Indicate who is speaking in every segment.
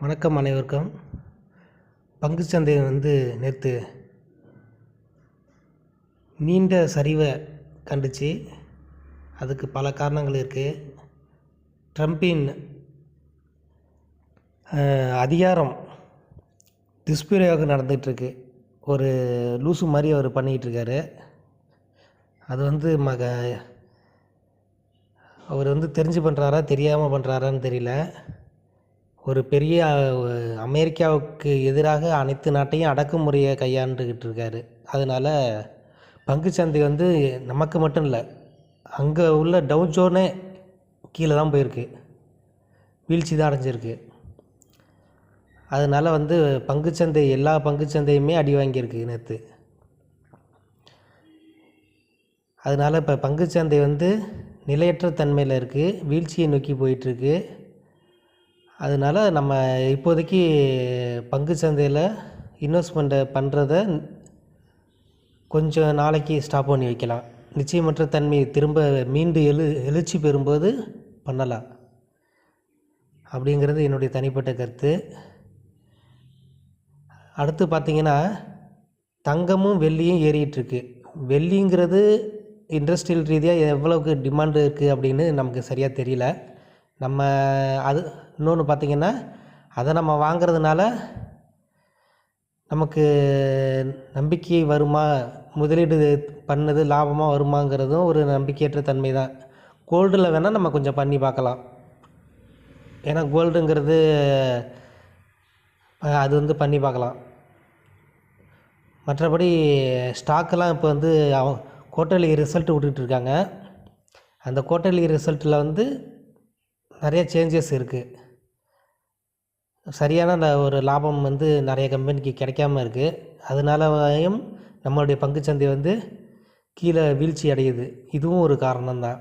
Speaker 1: வணக்கம் அனைவருக்கும். பங்குச்சந்தை நேற்று நீண்ட சரிவை கண்டுச்சு. அதுக்கு பல காரணங்கள் இருக்குது. ட்ரம்பின் அதிகாரம் துஷ்பிரயோகம் நடந்துகிட்ருக்கு. ஒரு லூசு மாதிரி அவர் பண்ணிகிட்ருக்காரு. அது அவர் தெரிஞ்சு பண்ணுறாரா தெரியாமல் பண்ணுறாரான்னு தெரியல. ஒரு பெரிய அமெரிக்காவுக்கு எதிராக அனைத்து நாட்டையும் அடக்குமுறையை கையாண்டுக்கிட்டு இருக்காரு. அதனால் பங்குச்சந்தை நமக்கு மட்டும் இல்லை, அங்கே உள்ள டவு ஜோனே கீழே தான் போயிருக்கு, வீழ்ச்சி தான் அடைஞ்சிருக்கு. அதனால் பங்குச்சந்தை எல்லா பங்குச்சந்தையுமே அடி வாங்கியிருக்கு நேற்று. அதனால் இப்போ பங்குச்சந்தை நிலையற்ற தன்மையில் இருக்குது, வீழ்ச்சியை நோக்கி போயிட்டுருக்கு. அதனால் நம்ம இப்போதைக்கு பங்குச்சந்தையில் இன்வெஸ்ட்மெண்ட்டை பண்ணுறத கொஞ்சம் நாளைக்கு ஸ்டாப் பண்ணி வைக்கலாம். நிச்சயமற்ற தன்மை திரும்ப மீண்டும் எழுச்சி பெறும்போது பண்ணலாம் அப்படிங்கிறது என்னுடைய தனிப்பட்ட கருத்து. அடுத்து பார்த்திங்கன்னா, தங்கமும் வெள்ளியும் ஏறிட்டுருக்கு. வெள்ளிங்கிறது இண்டஸ்ட்ரியல் ரீதியாக எவ்வளவுக்கு டிமாண்டு இருக்குது அப்படின்னு நமக்கு சரியாக தெரியல. நம்ம அது இன்னொன்று பார்த்திங்கன்னா, அதை நம்ம வாங்கிறதுனால நமக்கு நம்பிக்கை வருமா, முதலீடு பண்ணது லாபமாக வருமாங்கிறதும் ஒரு நம்பிக்கையற்ற தன்மை தான். கோல்டில் வேணால் நம்ம கொஞ்சம் பண்ணி பார்க்கலாம். ஏன்னா கோல்டுங்கிறது அது பண்ணி பார்க்கலாம். மற்றபடி ஸ்டாக்கெல்லாம் இப்போ குவார்ட்டர்லி ரிசல்ட் விட்டுட்ருக்காங்க. அந்த குவார்ட்டர்லி ரிசல்ட்டில் நிறைய சேஞ்சஸ் இருக்குது. சரியான ஒரு லாபம் நிறைய கம்பெனிக்கு கிடைக்காம இருக்குது. அதனாலையும் நம்மளுடைய பங்குச்சந்தை கீழே வீழ்ச்சி அடையுது. இதுவும் ஒரு காரணம்தான்.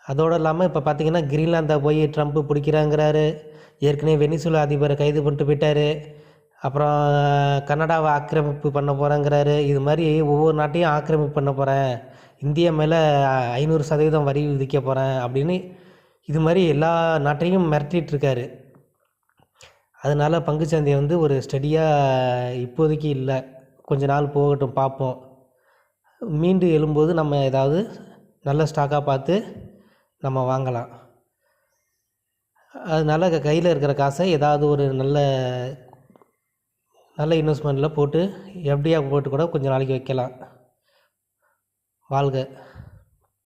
Speaker 1: அதோடு இல்லாமல் இப்போ பார்த்திங்கன்னா, கிரீன்லாந்தை போய் ட்ரம்ப் பிடிக்கிறாங்கிறாரு. ஏற்கனவே வெனிசுலா அதிபரை கைது பண்ணிட்டு போயிட்டார். அப்புறம் கனடாவை ஆக்கிரமிப்பு பண்ண போகிறேங்கிறாரு. இது மாதிரி ஒவ்வொரு நாட்டையும் ஆக்கிரமிப்பு பண்ண போகிறேன், இந்தியா மேலே 500% வரி விதிக்க போகிறேன் அப்படின்னு இது மாதிரி எல்லா நாட்டையும் மிரட்டிகிட்ருக்காரு. அதனால் பங்குச்சந்தை ஒரு ஸ்டடியாக இப்போதைக்கு இல்லை, கொஞ்ச நாள் போகட்டும், பார்ப்போம். மீண்டும் எழும்போது நம்ம ஏதாவது நல்ல ஸ்டாக்காக பார்த்து நம்ம வாங்கலாம். அதனால் கையில் இருக்கிற காசை ஏதாவது ஒரு நல்ல இன்வெஸ்ட்மெண்ட்டில் போட்டு எஃப்டியாக போட்டு கூட கொஞ்சம் நாளைக்கு வைக்கலாம். வாழ்க.